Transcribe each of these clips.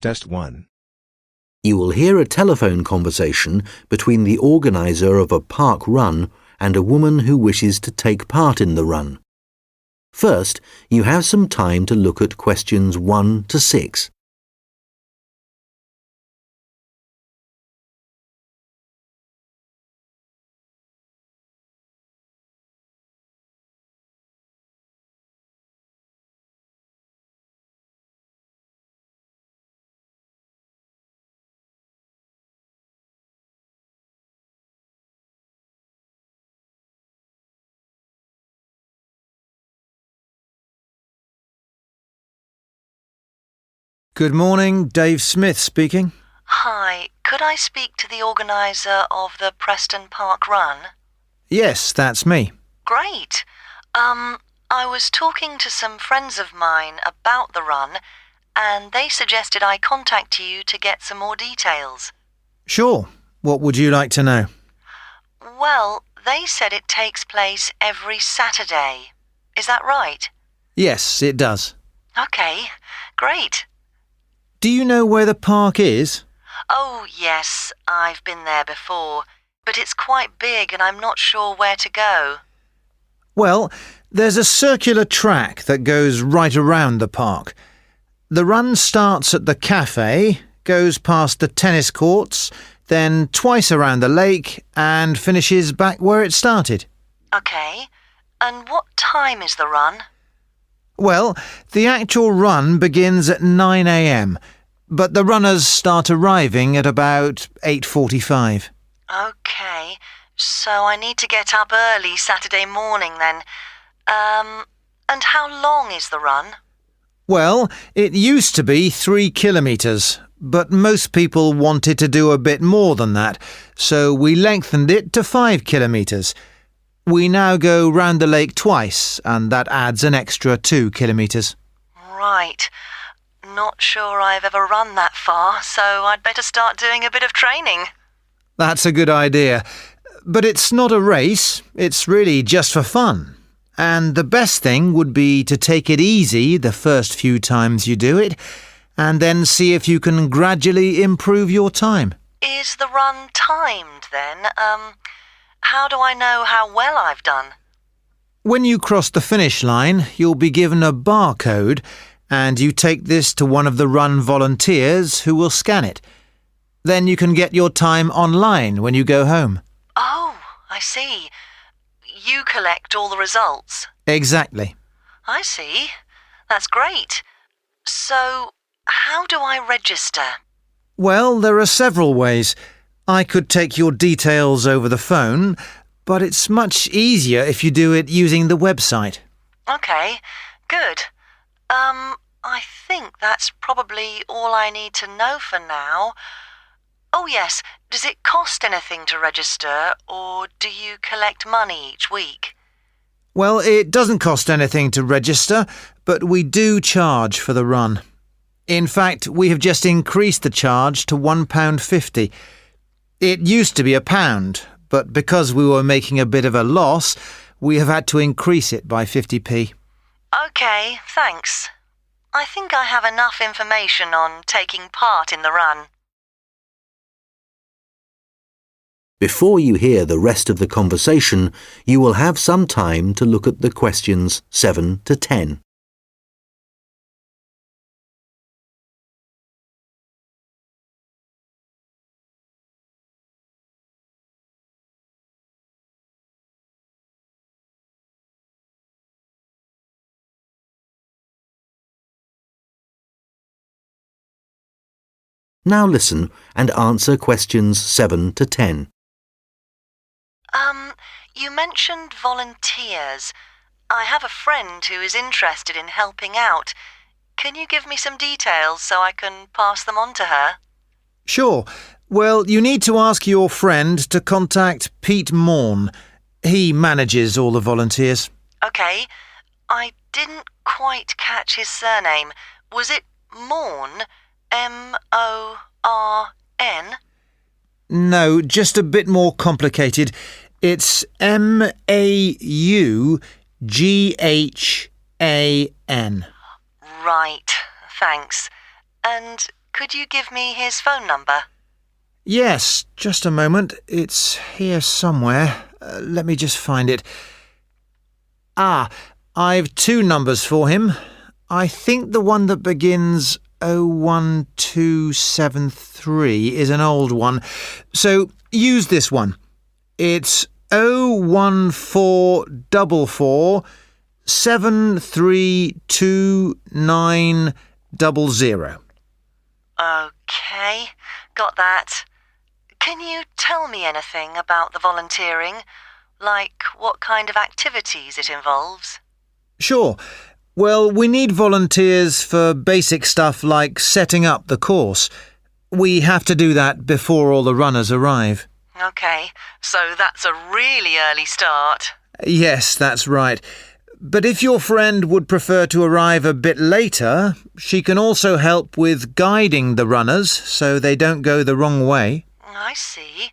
Test 1. You will hear a telephone conversation between the organizer of a park run and a woman who wishes to take part in the run. First, you have some time to look at questions 1 to 6. Good morning, Dave Smith speaking. Hi, could I speak to the organiser of the Preston Park Run? Yes, that's me. Great. I was talking to some friends of mine about the run, and they suggested I contact you to get some more details. Sure. What would you like to know? Well, they said it takes place every Saturday. Is that right? Yes, it does. Okay, great. Do you know where the park is? Oh, yes, I've been there before, but it's quite big and I'm not sure where to go. Well, there's a circular track that goes right around the park. The run starts at the cafe, goes past the tennis courts, then twice around the lake and finishes back where it started. Okay, and what time is the run? Well, the actual run begins at 9 a.m, but the runners start arriving at about 8:45. Okay, so I need to get up early Saturday morning then. And how long is the run? Well, it used to be 3 kilometres, but most people wanted to do a bit more than that, so we lengthened it to 5 kilometres. We now go round the lake twice, and that adds an extra 2 kilometres. Right. Not sure I've ever run that far, so I'd better start doing a bit of training. That's a good idea. But it's not a race, it's really just for fun. And the best thing would be to take it easy the first few times you do it, and then see if you can gradually improve your time. Is the run timed then? How do I know how well I've done? When you cross the finish line, you'll be given a barcode, and you take this to one of the run volunteers who will scan it. Then you can get your time online when you go home. Oh, I see. You collect all the results. Exactly. I see. That's great. So, how do I register? Well, there are several ways. I could take your details over the phone, but it's much easier if you do it using the website. Okay, good. I think that's probably all I need to know for now. Oh yes, does it cost anything to register, or do you collect money each week? Well, it doesn't cost anything to register, but we do charge for the run. In fact, we have just increased the charge to £1.50. It used to be £1, but because we were making a bit of a loss, we have had to increase it by 50p. Okay, thanks. I think I have enough information on taking part in the run. Before you hear the rest of the conversation, you will have some time to look at the questions 7 to 10. Now listen and answer questions 7 to 10. You mentioned volunteers. I have a friend who is interested in helping out. Can you give me some details so I can pass them on to her? Sure. Well, you need to ask your friend to contact Pete Morn. He manages all the volunteers. Okay. I didn't quite catch his surname. Was it Morn? M-O-R-N? No, just a bit more complicated. It's M-A-U-G-H-A-N. Right, thanks. And Could you give me his phone number? Yes, just a moment. It's here somewhere. Let me just find it. I've two numbers for him. I think the one that begins 01273 is an old one, so use this one. It's 01444 73290. OK, got that. Can you tell me anything about the volunteering? Like what kind of activities it involves? Sure. Well, we need volunteers for basic stuff like setting up the course. We have to do that before all the runners arrive. OK, so that's a really early start. Yes, that's right. But if your friend would prefer to arrive a bit later, she can also help with guiding the runners so they don't go the wrong way. I see.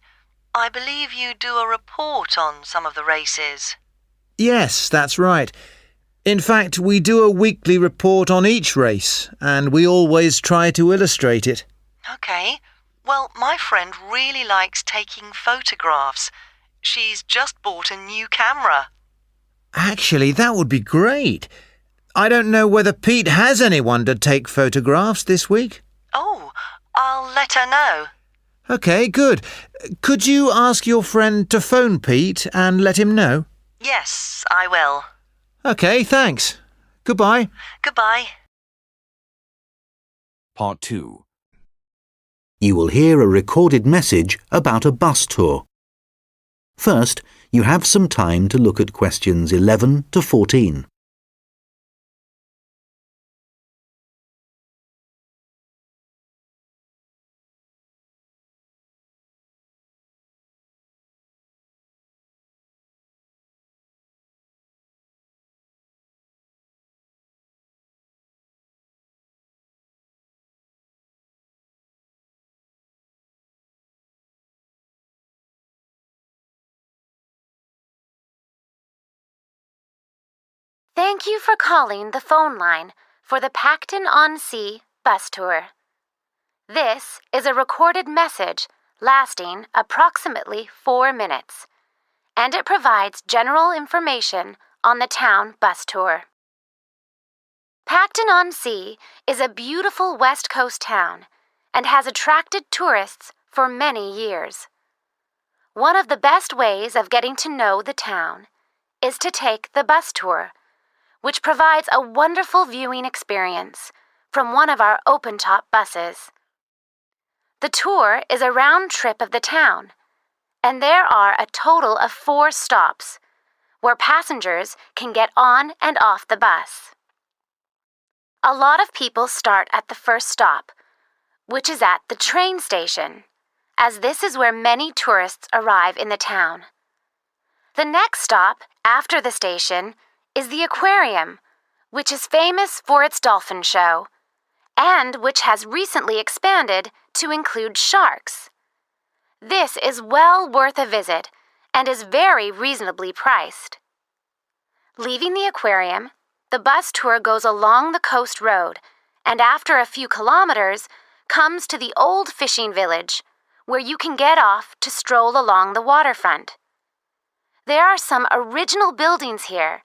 I believe you do a report on some of the races. Yes, that's right. In fact, we do a weekly report on each race, and we always try to illustrate it. OK. Well, my friend really likes taking photographs. She's just bought a new camera. Actually, that would be great. I don't know whether Pete has anyone to take photographs this week. Oh, I'll let her know. OK, good. Could you ask your friend to phone Pete and let him know? Yes, I will. OK, thanks. Goodbye. Goodbye. Part 2. You will hear a recorded message about a bus tour. First, you have some time to look at questions 11 to 14. Thank you for calling the phone line for the Preston-on-Sea bus tour. This is a recorded message lasting approximately 4 minutes, and it provides general information on the town bus tour. Preston-on-Sea is a beautiful West Coast town and has attracted tourists for many years. One of the best ways of getting to know the town is to take the bus tour, which provides a wonderful viewing experience from one of our open-top buses. The tour is a round trip of the town, and there are a total of 4 stops where passengers can get on and off the bus. A lot of people start at the first stop, which is at the train station, as this is where many tourists arrive in the town. The next stop after the station is the aquarium, which is famous for its dolphin show, and which has recently expanded to include sharks. This is well worth a visit and is very reasonably priced. Leaving the aquarium, the bus tour goes along the coast road and after a few kilometers comes to the old fishing village, where you can get off to stroll along the waterfront. There are some original buildings here,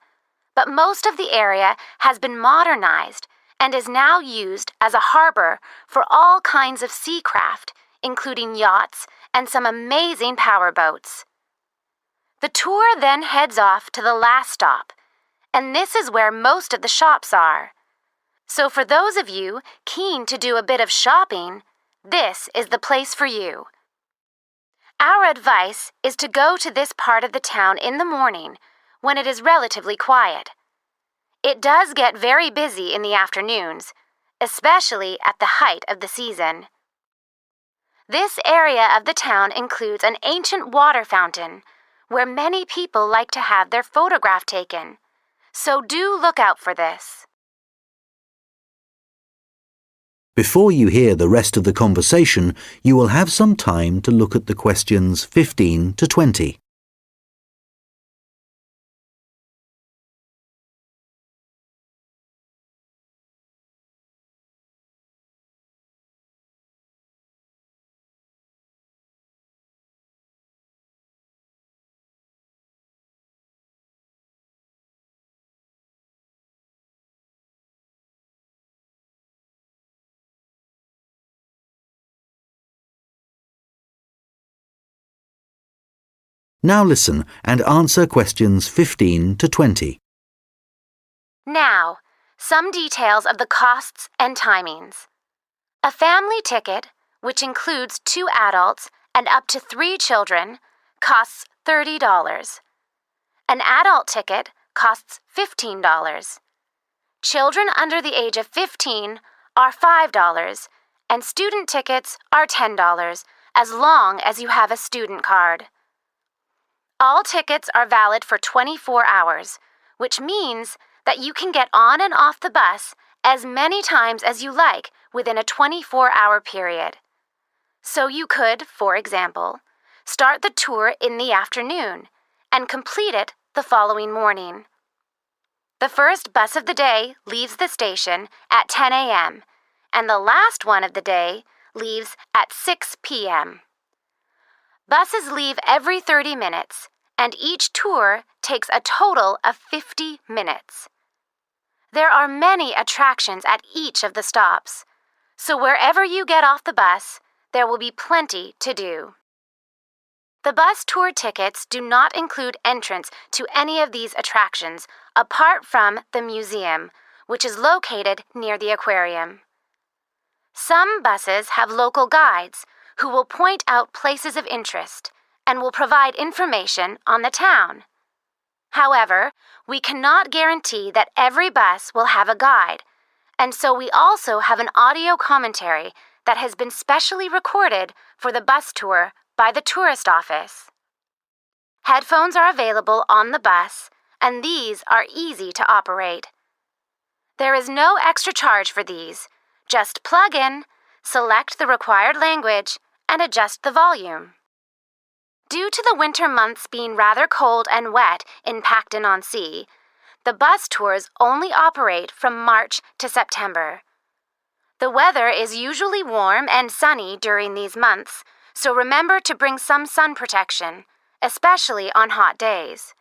but most of the area has been modernized and is now used as a harbor for all kinds of sea craft, including yachts and some amazing powerboats. The tour then heads off to the last stop, and this is where most of the shops are. So for those of you keen to do a bit of shopping, this is the place for you. Our advice is to go to this part of the town in the morning when it is relatively quiet. It does get very busy in the afternoons, especially at the height of the season. This area of the town includes an ancient water fountain where many people like to have their photograph taken, so do look out for this. Before you hear the rest of the conversation, you will have some time to look at the questions 15 to 20. Now listen and answer questions 15 to 20. Now, some details of the costs and timings. A family ticket, which includes 2 adults and up to 3 children, costs $30. An adult ticket costs $15. Children under the age of 15 are $5, and student tickets are $10, as long as you have a student card. All tickets are valid for 24 hours, which means that you can get on and off the bus as many times as you like within a 24-hour period. So you could, for example, start the tour in the afternoon and complete it the following morning. The first bus of the day leaves the station at 10 a.m., and the last one of the day leaves at 6 p.m. Buses leave every 30 minutes, and each tour takes a total of 50 minutes. There are many attractions at each of the stops, so wherever you get off the bus, there will be plenty to do. The bus tour tickets do not include entrance to any of these attractions apart from the museum, which is located near the aquarium. Some buses have local guides who will point out places of interest and will provide information on the town. However, we cannot guarantee that every bus will have a guide, and so we also have an audio commentary that has been specially recorded for the bus tour by the tourist office. Headphones are available on the bus, and these are easy to operate. There is no extra charge for these. Just plug in, select the required language, and adjust the volume. Due to the winter months being rather cold and wet in Preston-on-Sea, the bus tours only operate from March to September. The weather is usually warm and sunny during these months, so remember to bring some sun protection, especially on hot days.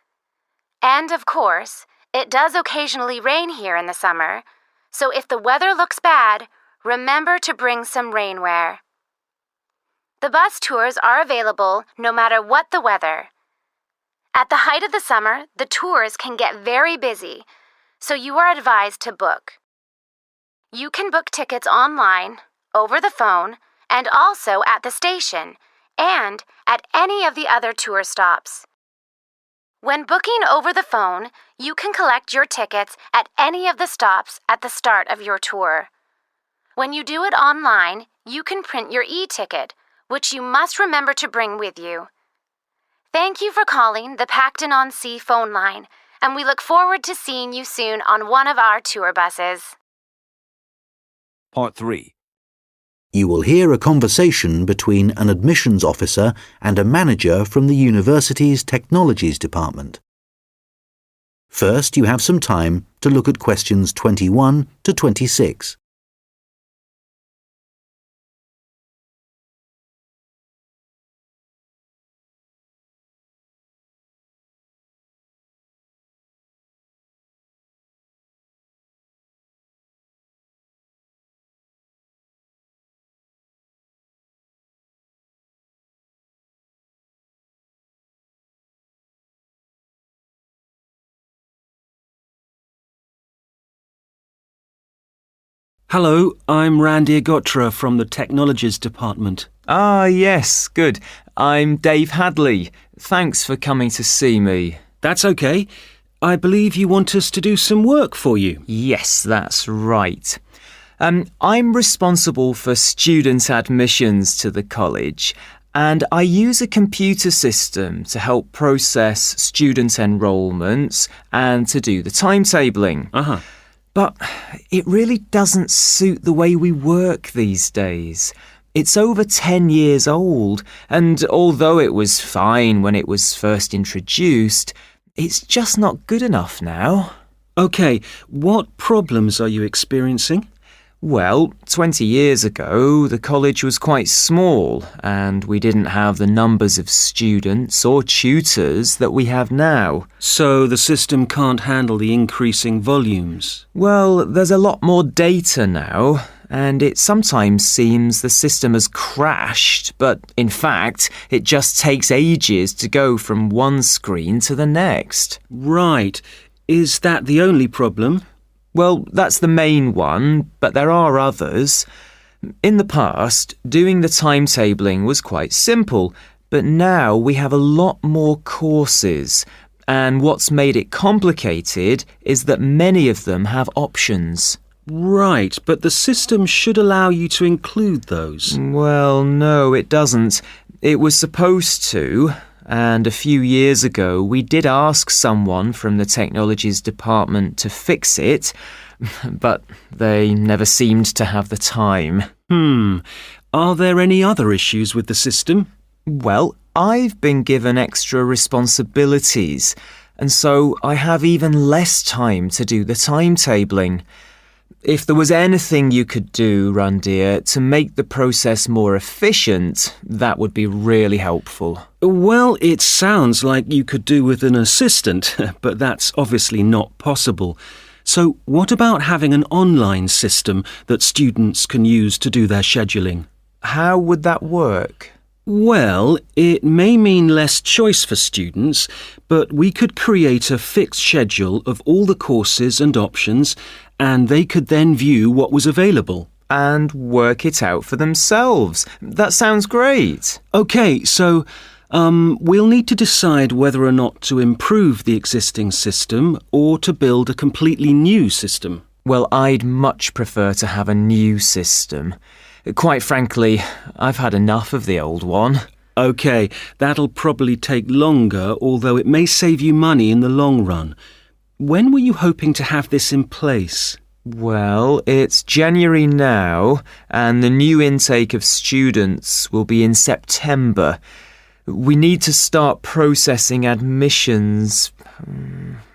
And of course, it does occasionally rain here in the summer, so if the weather looks bad, remember to bring some rainwear. The bus tours are available no matter what the weather. At the height of the summer, the tours can get very busy, so you are advised to book. You can book tickets online, over the phone, and also at the station, and at any of the other tour stops. When booking over the phone, you can collect your tickets at any of the stops at the start of your tour. When you do it online, you can print your e-ticket, which you must remember to bring with you. Thank you for calling the Preston-on-Sea phone line, and we look forward to seeing you soon on one of our tour buses. Part 3. You will hear a conversation between an admissions officer and a manager from the university's technologies department. First, you have some time to look at questions 21 to 26. Hello, I'm Randy Agotra from the Technologies Department. Ah, yes, good. I'm Dave Hadley. Thanks for coming to see me. That's okay. I believe you want us to do some work for you. Yes, that's right. I'm responsible for student admissions to the college, and I use a computer system to help process student enrolments and to do the timetabling. But it really doesn't suit the way we work these days. It's over 10 years old, and although it was fine when it was first introduced, it's just not good enough now. Okay, what problems are you experiencing? Well, 20 years ago, the college was quite small, and we didn't have the numbers of students or tutors that we have now. So the system can't handle the increasing volumes? Well, there's a lot more data now, and it sometimes seems the system has crashed, but in fact, it just takes ages to go from one screen to the next. Right. Is that the only problem? Well, that's the main one, but there are others. In the past, doing the timetabling was quite simple, but now we have a lot more courses, and what's made it complicated is that many of them have options. Right, but the system should allow you to include those. Well, no, it doesn't. It was supposed to, and a few years ago we did ask someone from the technologies department to fix it, but they never seemed to have the time. Are there any other issues with the system? Well, I've been given extra responsibilities, and so I have even less time to do the timetabling. If there was anything you could do, Randir, to make the process more efficient, that would be really helpful. Well, it sounds like you could do with an assistant, but that's obviously not possible. So what about having an online system that students can use to do their scheduling? How would that work? Well, it may mean less choice for students, but we could create a fixed schedule of all the courses and options, and they could then view what was available. And work it out for themselves. That sounds great. OK, so we'll need to decide whether or not to improve the existing system or to build a completely new system. Well, I'd much prefer to have a new system. Quite frankly, I've had enough of the old one. OK, that'll probably take longer, although it may save you money in the long run. When were you hoping to have this in place? Well, it's January now, and the new intake of students will be in September. We need to start processing admissions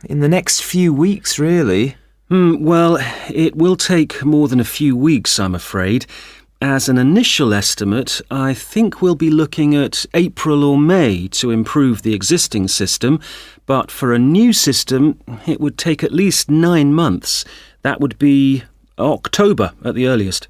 in the next few weeks, really. Well, it will take more than a few weeks, I'm afraid. As an initial estimate, I think we'll be looking at April or May to improve the existing system, but for a new system, it would take at least 9 months. That would be October at the earliest.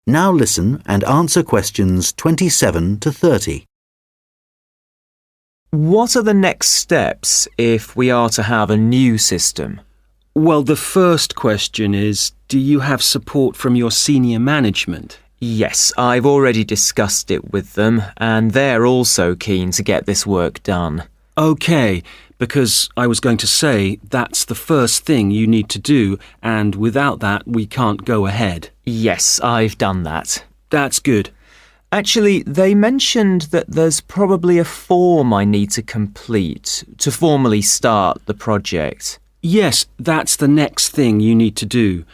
Now listen and answer questions 27 to 30. What are the next steps if we are to have a new system? Well, the first question is, do you have support from your senior management? Yes, I've already discussed it with them, and they're also keen to get this work done. OK, because I was going to say that's the first thing you need to do, and without that we can't go ahead. Yes, I've done that. That's good. Actually, they mentioned that there's probably a form I need to complete to formally start the project. Yes, that's the next thing you need to do.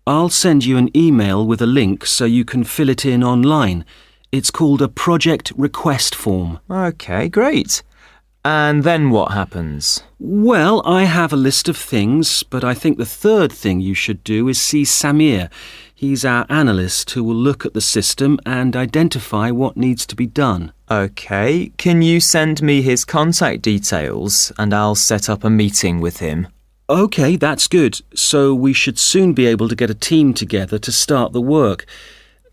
I'll send you an email with a link so you can fill it in online. It's called a project request form. OK, great. And then what happens? Well, I have a list of things, but I think the third thing you should do is see Samir. He's our analyst who will look at the system and identify what needs to be done. OK, can you send me his contact details and I'll set up a meeting with him? OK, that's good. So we should soon be able to get a team together to start the work.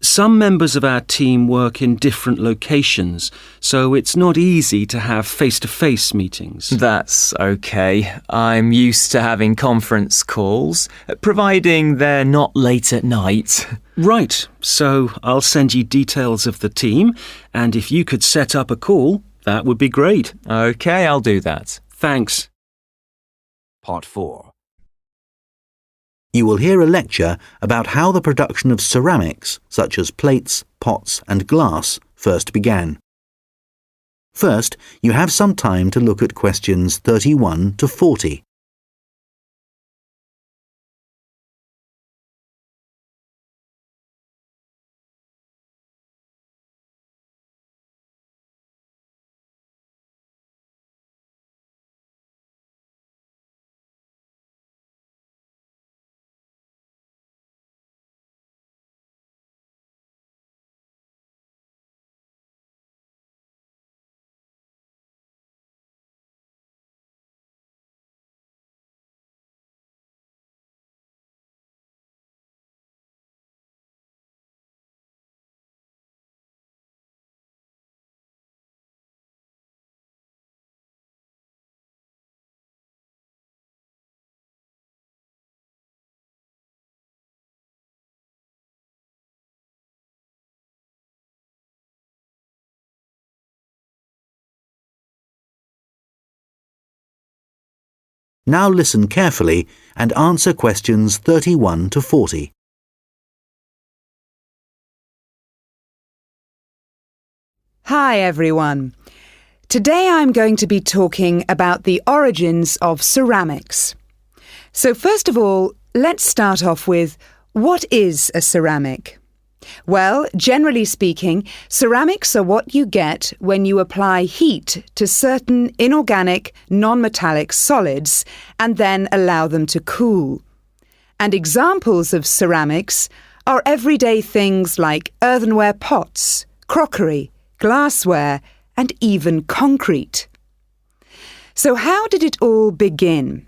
Some members of our team work in different locations, so it's not easy to have face-to-face meetings. That's OK. I'm used to having conference calls, providing they're not late at night. Right, so I'll send you details of the team, and if you could set up a call, that would be great. OK, I'll do that. Thanks. Part 4. You will hear a lecture about how the production of ceramics, such as plates, pots and glass, first began. First, you have some time to look at questions 31 to 40. Now listen carefully and answer questions 31 to 40. Hi everyone. Today I'm going to be talking about the origins of ceramics. So first of all, let's start off with, what is a ceramic? Well, generally speaking, ceramics are what you get when you apply heat to certain inorganic, non-metallic solids and then allow them to cool. And examples of ceramics are everyday things like earthenware pots, crockery, glassware, and even concrete. So how did it all begin?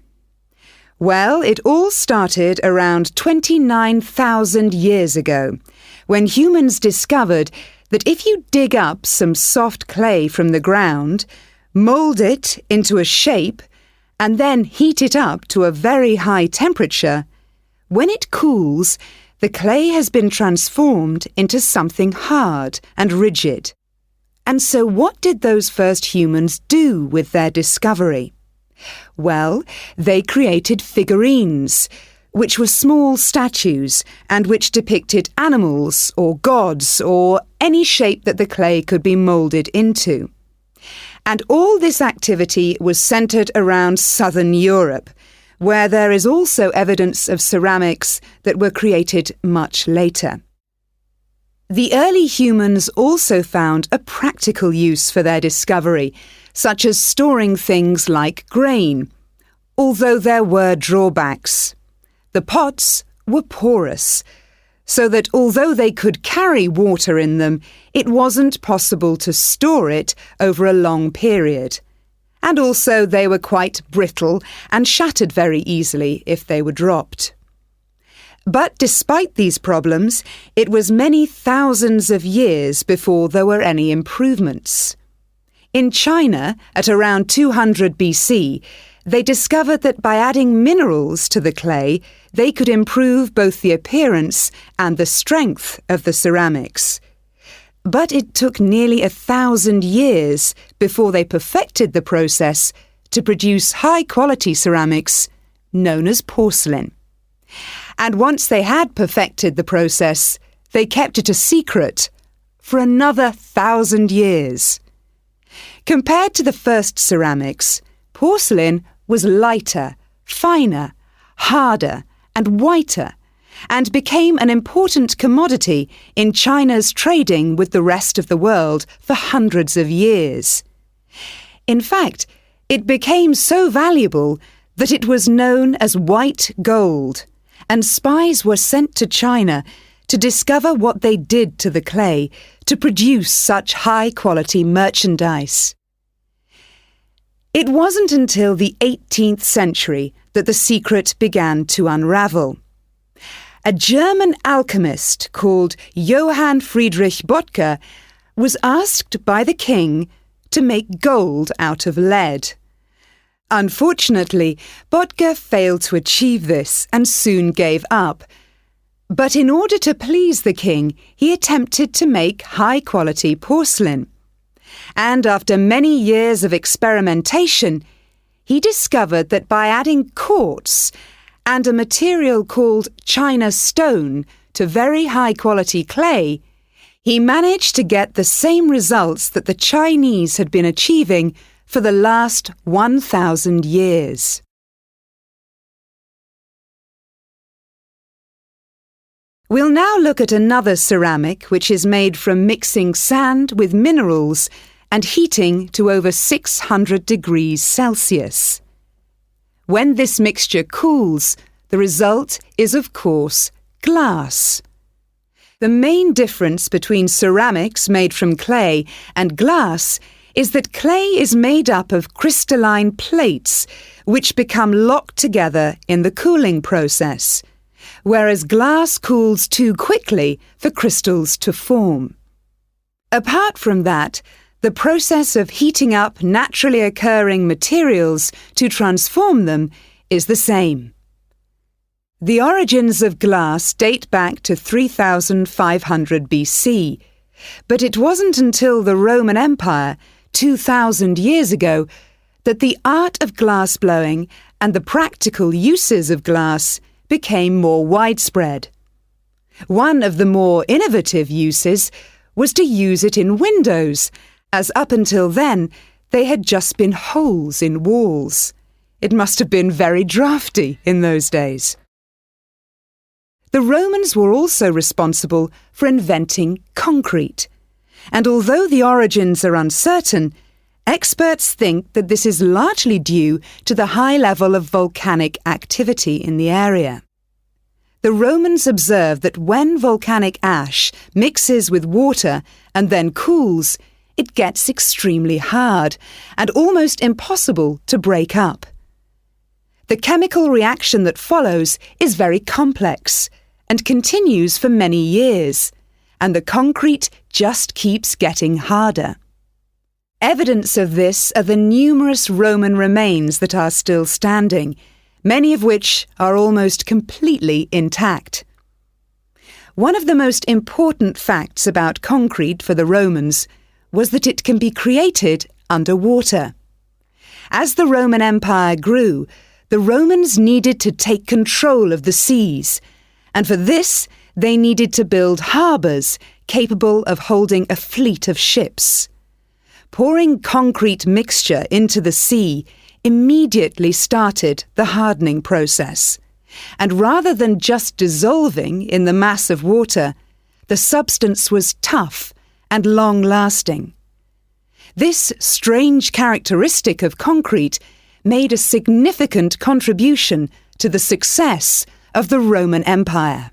Well, it all started around 29,000 years ago, when humans discovered that if you dig up some soft clay from the ground, mould it into a shape, and then heat it up to a very high temperature, when it cools, the clay has been transformed into something hard and rigid. And so what did those first humans do with their discovery? Well, they created figurines, which were small statues and which depicted animals or gods or any shape that the clay could be moulded into. And all this activity was centred around southern Europe, where there is also evidence of ceramics that were created much later. The early humans also found a practical use for their discovery, such as storing things like grain, although there were drawbacks. The pots were porous, so that although they could carry water in them, it wasn't possible to store it over a long period. And also they were quite brittle and shattered very easily if they were dropped. But despite these problems, it was many thousands of years before there were any improvements. In China, at around 200 BC, they discovered that by adding minerals to the clay, they could improve both the appearance and the strength of the ceramics. But it took nearly 1,000 years before they perfected the process to produce high-quality ceramics known as porcelain. And once they had perfected the process, they kept it a secret for another 1,000 years. Compared to the first ceramics, porcelain was lighter, finer, harder, and whiter, and became an important commodity in China's trading with the rest of the world for hundreds of years. In fact, it became so valuable that it was known as white gold, and spies were sent to China to discover what they did to the clay to produce such high-quality merchandise. It wasn't until the 18th century that the secret began to unravel. A German alchemist called Johann Friedrich Böttger was asked by the king to make gold out of lead. Unfortunately, Böttger failed to achieve this and soon gave up. But in order to please the king, he attempted to make high-quality porcelain. And after many years of experimentation, he discovered that by adding quartz and a material called China stone to very high-quality clay, he managed to get the same results that the Chinese had been achieving for the last 1,000 years. We'll now look at another ceramic which is made from mixing sand with minerals and heating to over 600 degrees Celsius. When this mixture cools, the result is, of course, glass. The main difference between ceramics made from clay and glass is that clay is made up of crystalline plates which become locked together in the cooling process, whereas glass cools too quickly for crystals to form. Apart from that, the process of heating up naturally occurring materials to transform them is the same. The origins of glass date back to 3,500 BC, but it wasn't until the Roman Empire 2,000 years ago that the art of glassblowing and the practical uses of glass became more widespread. One of the more innovative uses was to use it in windows, as up until then they had just been holes in walls. It must have been very drafty in those days. The Romans were also responsible for inventing concrete, and although the origins are uncertain, experts think that this is largely due to the high level of volcanic activity in the area. The Romans observed that when volcanic ash mixes with water and then cools, it gets extremely hard and almost impossible to break up. The chemical reaction that follows is very complex and continues for many years, and the concrete just keeps getting harder. Evidence of this are the numerous Roman remains that are still standing, many of which are almost completely intact. One of the most important facts about concrete for the Romans was that it can be created underwater. As the Roman Empire grew, the Romans needed to take control of the seas, and for this they needed to build harbours capable of holding a fleet of ships. Pouring concrete mixture into the sea immediately started the hardening process, and rather than just dissolving in the mass of water, the substance was tough and long-lasting. This strange characteristic of concrete made a significant contribution to the success of the Roman Empire.